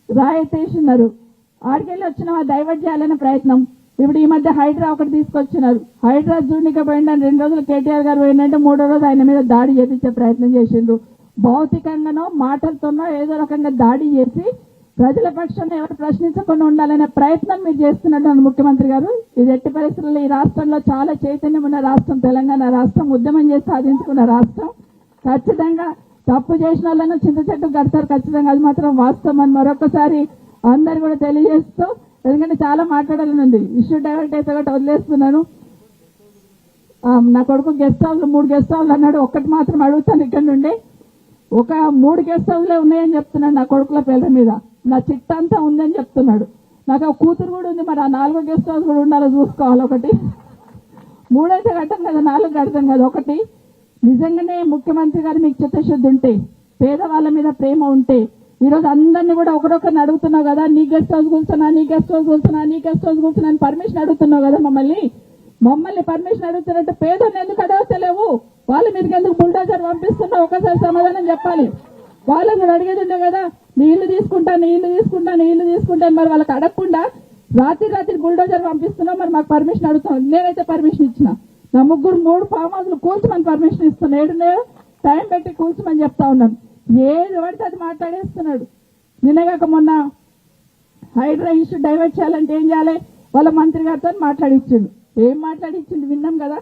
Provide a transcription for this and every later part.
రాయతేసినారు. ఆడికెళ్ళి వచ్చిన డైవర్ట్ చేయాలనే ప్రయత్నం. ఇప్పుడు ఈ మధ్య హైడ్రా ఒకటి తీసుకొచ్చినారు. హైడ్రా జూనిక పోయిందని 2 రోజులు కేటీఆర్ గారు పోయిందంటే 3వ రోజు ఆయన మీద దాడి చేపించే ప్రయత్నం చేసిండ్రు. భౌతికంగానో మాటలతోనో ఏదో రకంగా దాడి చేసి ప్రజల పక్షాన్ని ఎవరు ప్రశ్నించకుండా ఉండాలనే ప్రయత్నం మీరు చేస్తున్నట్టు ముఖ్యమంత్రి గారు. ఇది ఎట్టి పరిస్థితుల్లో ఈ రాష్ట్రంలో చాలా చైతన్యం ఉన్న రాష్ట్రం తెలంగాణ రాష్ట్రం, ఉద్యమం చేసి సాధించుకున్న రాష్ట్రం. ఖచ్చితంగా తప్పు చేసిన వాళ్ళను చింత చెట్టు కడతారు, ఖచ్చితంగా అది మాత్రం వాస్తవం అని మరొకసారి అందరు కూడా తెలియజేస్తూ, ఎందుకంటే చాలా మాట్లాడాలని ఉంది. ఇష్యూ డైవర్ట్ అయితే ఒకటి వదిలేస్తున్నాను. నా కొడుకు గెస్ట్ హౌస్ 3 గెస్ట్ హౌస్ అన్నాడు. ఒక్కటి మాత్రం అడుగుతాను, ఇక్కడ నుండి ఒక 3 గెస్ట్ హౌస్లే ఉన్నాయని చెప్తున్నాడు నా కొడుకుల పేర్ల మీద. నా చిట్ట అంతా ఉందని చెప్తున్నాడు. నాకు ఒక కూతురు కూడా ఉంది, మరి ఆ 4వ గెస్ట్ హౌస్ కూడా ఉండాలో చూసుకోవాలి. ఒకటి 3 అయితే కట్టం కదా, 4 కడతాం కదా. ఒకటి నిజంగానే ముఖ్యమంత్రి గారు మీకు చిత్తశుద్ధి ఉంటే, పేదవాళ్ళ మీద ప్రేమ ఉంటే, ఈరోజు అందరినీ కూడా ఒకరొకరిని అడుగుతున్నావు కదా, నీ గెస్ట్ హౌస్ కూర్చున్నా, నీ గెస్ట్ హౌస్ కూర్చున్నా, నీ గెస్ట్ హౌస్ కూర్చున్నా అని పర్మిషన్ అడుగుతున్నావు కదా మమ్మల్ని పర్మిషన్ అడుగుతున్నట్టు పేదోళ్ళు ఎందుకు అడగలేవు? వాళ్ళ మీదకి ఎందుకు బుల్డోజర్ పంపిస్తున్నావు? ఒకసారి సమాధానం చెప్పాలి. వాళ్ళని కూడా అడిగేది ఉండే కదా, నీళ్లు తీసుకుంటా మరి వాళ్ళకి అడగకుండా రాత్రి బుల్డోజర్ పంపిస్తున్నావు, మరి మాకు పర్మిషన్ అడుగుతాం. నేనైతే పర్మిషన్ ఇచ్చిన, నా 3 ఫామ్ హౌస్లు కూల్చమని పర్మిషన్ ఇస్తున్నా. 7 టైం పెట్టి కూల్చమని చెప్తా ఉన్నాను. ఏది పడితే అది మాట్లాడేస్తున్నాడు. నిన్నగాక మొన్న హైడ్రా ఇష్యూ డైవర్ట్ చేయాలంటే ఏం చేయాలి? వాళ్ళ మంత్రి గారితో మాట్లాడిచ్చిండు. ఏం మాట్లాడిచ్చిండు విన్నాం కదా.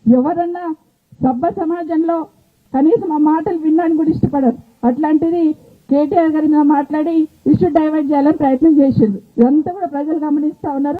ఎవరన్నా సభ్య సమాజంలో కనీసం ఆ మాటలు వినడానికి కూడా ఇష్టపడరు. అట్లాంటిది కేటీఆర్ గారి మీద మాట్లాడి ఇష్యూ డైవర్ట్ చేయాలని ప్రయత్నం చేసిండు. ఇదంతా కూడా ప్రజలు గమనిస్తా ఉన్నారు.